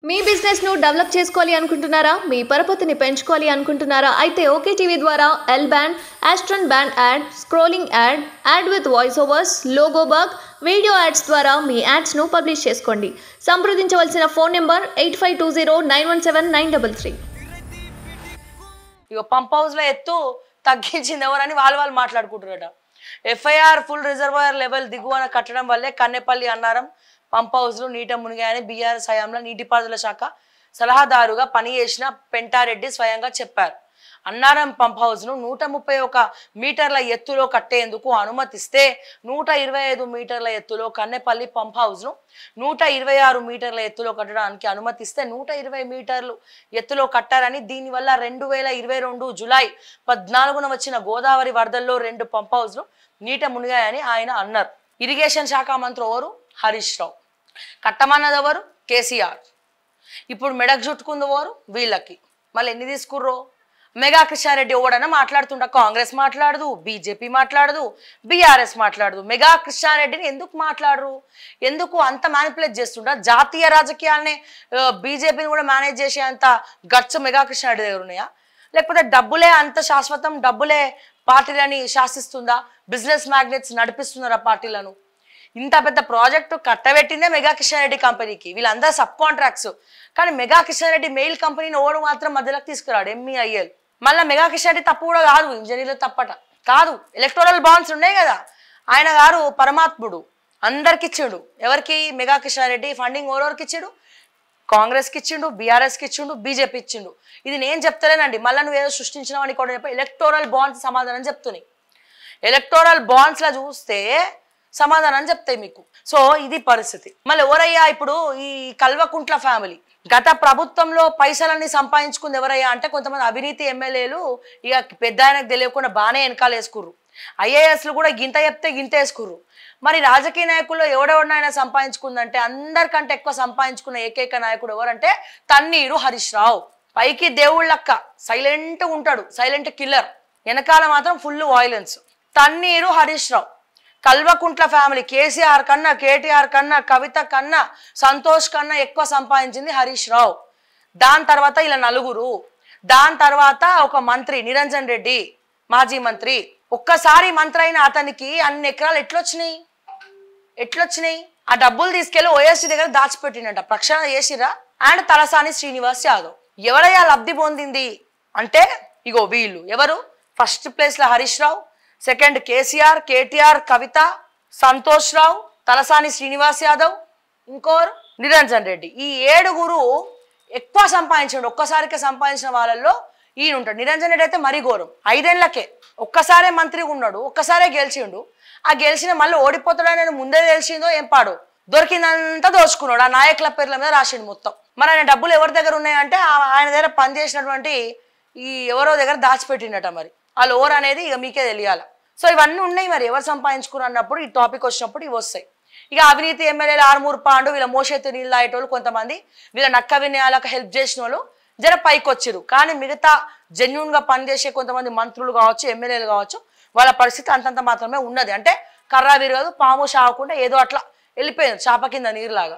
మీ business ను develop చేసుకోవాలి అనుకుంటున్నారా? మీ పరపతిని పెంచుకోవాలి అనుకుంటున్నారా? అయితే ఓకే టీవీ ద్వారా ఎల్ బ్యాండ్, ఆస్ట్రన్ band ad, scrolling ad, ad with voice overs, logo bug, video ads ద్వారా మీ యాడ్స్ ను పబ్లిష్ చేసుకోండి. సంప్రదించవలసిన ఫోన్ నెంబర్ 8520917933. ఇగో పంప్ హౌస్ లో ఎత్తు తగ్గించింది ఎవరని వాళ్ళు మాట్లాడుకుంటున్నారట. ఎఫ్ఐఆర్ ఫుల్ రిజర్వాయర్ లెవెల్ దిగువన కట్టడం వల్లే కన్నెపల్లి అన్నారం పంప్ హౌస్లు నీట మునిగాయని బీఆర్ఎస్ హయాంలో నీటిపారుదల శాఖ సలహాదారుగా పనిచేసిన పెంటారెడ్డి స్వయంగా చెప్పారు. అన్నారం పంప్ హౌస్ను 131 మీటర్ల ఎత్తులో కట్టేందుకు అనుమతిస్తే 125 మీటర్ల ఎత్తులో కన్నెపల్లి పంప్ హౌస్ను 126 మీటర్ల ఎత్తులో కట్టడానికి అనుమతిస్తే 120 మీటర్లు ఎత్తులో కట్టారని, దీనివల్ల 2022 జూలై 14న వచ్చిన గోదావరి వరదల్లో 2 పంప్ హౌస్లు నీట మునిగాయని ఆయన అన్నారు. ఇరిగేషన్ శాఖ మంత్రి ఎవరు? హరీష్ రావు. కట్టమన్నది ఎవరు? కేసీఆర్. ఇప్పుడు మెడకు చుట్టుకుంది ఎవరు? వీళ్ళకి. మళ్ళీ ఎన్ని తీసుకుర్రో? మెగా కృష్ణారెడ్డి ఎవడన్నా మాట్లాడుతుండ, కాంగ్రెస్ మాట్లాడదు, బీజేపీ మాట్లాడదు, బీఆర్ఎస్ మాట్లాడదు. మెగా కృష్ణారెడ్డిని ఎందుకు మాట్లాడరు? ఎందుకు అంత మ్యానిపులేట్ చేస్తుండ? జాతీయ రాజకీయాలనే బీజేపీని కూడా మేనేజ్ చేసే అంత గట్స్ మెగా కృష్ణారెడ్డి దగ్గర ఉన్నాయా? లేకపోతే డబ్బులే అంత శాశ్వతం, డబ్బులే పార్టీలని శాసిస్తుందా? బిజినెస్ మ్యాగ్నెట్స్ నడిపిస్తున్నారా పార్టీలను? ఇంత పెద్ద ప్రాజెక్టు కట్టబెట్టిందే మెగా కృష్ణారెడ్డి కంపెనీకి. వీళ్ళందరూ సబ్ కాంట్రాక్ట్స్. కానీ మెగా కృష్ణారెడ్డి మెయిల్ కంపెనీని ఓడు మాత్రం మధ్యలోకి తీసుకురాడు, ఎంఈఐఎల్. మళ్ళీ మెగా కృష్ణారెడ్డి తప్పు కూడా కాదు, ఇంజనీర్లు తప్పట కాదు. ఎలక్టోరల్ బాండ్స్ ఉన్నాయి కదా, ఆయన గారు పరమాత్ముడు, అందరికి ఇచ్చిండు. ఎవరికి? మెగా కృష్ణారెడ్డి ఫండింగ్ ఎవరెవరికి ఇచ్చిండు? కాంగ్రెస్కి ఇచ్చిండు, బీఆర్ఎస్కి ఇచ్చిండు, బీజేపీ ఇచ్చిండు. ఇది నేను చెప్తలేనండి, మళ్ళీ నువ్వేదో సృష్టించినావు అని కూడా చెప్పి ఎలక్టోరల్ బాండ్స్ సమాధానం చెప్తున్నాయి. ఎలక్టోరల్ బాండ్స్లో చూస్తే సమాధానం చెప్తాయి మీకు. సో ఇది పరిస్థితి. మళ్ళీ ఎవరయ్యా ఇప్పుడు ఈ కల్వకుంట్ల ఫ్యామిలీ? గత ప్రభుత్వంలో పైసలన్నీ సంపాదించుకుంది ఎవరయ్యా అంటే కొంతమంది అవినీతి ఎమ్మెల్యేలు ఇక పెద్ద ఆయనకు తెలియకుండా బాగానే వెనకాల వేసుకుర్రు. ఐఏఎస్లు కూడా గింత చెప్తే గింత వేసుకుర్రు. మరి రాజకీయ నాయకుల్లో ఎవడెవడనైనా సంపాదించుకుందంటే అందరికంటే ఎక్కువ సంపాదించుకున్న ఏకైక నాయకుడు ఎవరంటే తన్నీరు హరీష్ రావు. పైకి దేవుళ్ళక్క, సైలెంట్ ఉంటాడు, సైలెంట్ కిల్లర్, వెనకాల మాత్రం full violence. Thanneeru Harish Rao. Kalvakuntla family KCR కన్నా, కేటీఆర్ కన్నా, కవిత కన్నా, సంతోష్ కన్నా ఎక్కువ సంపాదించింది హరీష్ రావు. దాని తర్వాత ఇలా నలుగురు. దాని తర్వాత ఒక మంత్రి నిరంజన్ రెడ్డి, మాజీ మంత్రి. ఒక్కసారి మంత్రి అయిన అతనికి అన్ని ఎకరాలు ఎట్లొచ్చినాయి? ఆ డబ్బులు తీసుకెళ్లి ఓఎస్టీ దగ్గర దాచిపెట్టినట్ట, ప్రక్షాళన చేసిరా. అండ్ తలసాని శ్రీనివాస్ యాదవ్. ఎవరయ్యా లబ్ధి పొందింది అంటే ఇగో వీళ్ళు. ఎవరు? ఫస్ట్ ప్లేస్ లో హరీష్ రావు, సెకండ్ కేసీఆర్, కేటీఆర్, కవిత, సంతోష్ రావు, తలసాని శ్రీనివాస్ యాదవ్, ఇంకోరు నిరంజన్ రెడ్డి. ఈ 7గురు ఎక్కువ సంపాదించండు. ఒక్కసారికే సంపాదించిన వాళ్ళల్లో ఈయన ఉంటాడు. నిరంజన్ రెడ్డి అయితే మరీ ఘోరం. 5 ఏళ్లకే ఒక్కసారే మంత్రిగా ఉన్నాడు, ఒక్కసారే గెలిచిండు. ఆ గెలిచిన మళ్ళీ ఓడిపోతాడని ముందే తెలిసిందో ఏం పాడు, దొరికిందంతా దోచుకున్నాడు. ఆ నాయకుల పేర్ల మీద రాసిండు మొత్తం. మరి ఆయన డబ్బులు ఎవరి దగ్గర ఉన్నాయంటే ఆయన దగ్గర పనిచేసినటువంటి ఈ ఎవరో దగ్గర దాచిపెట్టిండట. మరి వాళ్ళు ఎవరు అనేది ఇక మీకే తెలియాలి. సో ఇవన్నీ ఉన్నాయి. మరి ఎవరు సంపాదించుకున్నారు అన్నప్పుడు ఈ టాపిక్ వచ్చినప్పుడు ఇవి వస్తాయి. ఇక అవినీతి ఎమ్మెల్యేలు ఆర్మూర్ పాండు, వీళ్ళ మోషెత్తి నీళ్ళు తాగేటోళ్ళు కొంతమంది, వీళ్ళ నక్క వినయాలకు హెల్ప్ చేసిన వాళ్ళు జర పైకి వచ్చారు. కానీ మిగతా జెన్యున్ గా పనిచేసే కొంతమంది మంత్రులు కావచ్చు, ఎమ్మెల్యేలు కావచ్చు, వాళ్ళ పరిస్థితి అంతంత మాత్రమే ఉన్నది. అంటే కర్రా విరగదు, పాము షావకుండా ఏదో అట్లా వెళ్ళిపోయింది చాప కింద నీరులాగా.